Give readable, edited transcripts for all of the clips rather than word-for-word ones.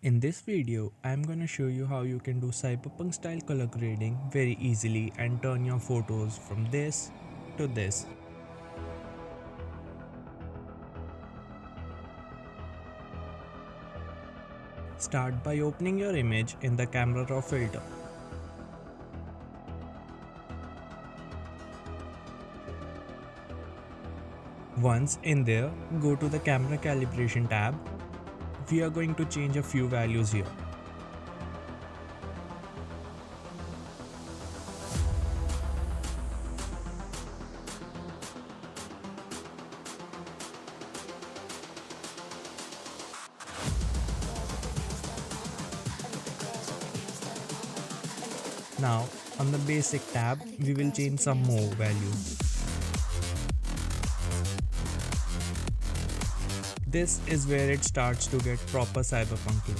In this video, I'm gonna show you how you can do cyberpunk style color grading very easily and turn your photos from this to this. Start by opening your image in the CameraRaw filter. Once in there, go to the camera calibration tab. We are going to change a few values here. Now, on the basic tab, we will change some more values. This is where it starts to get proper cyberpunk look.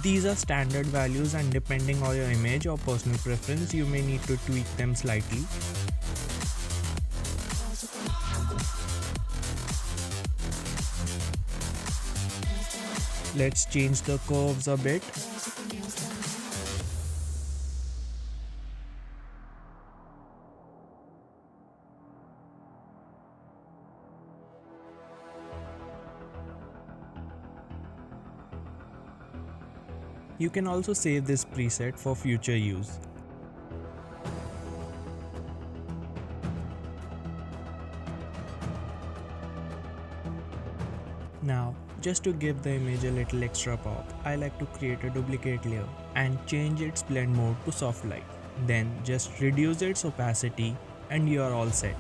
These are standard values, and depending on your image or personal preference, you may need to tweak them slightly. Let's change the curves a bit. You can also save this preset for future use. Now, just to give the image a little extra pop, I like to create a duplicate layer and change its blend mode to soft light. Then just reduce its opacity and you are all set.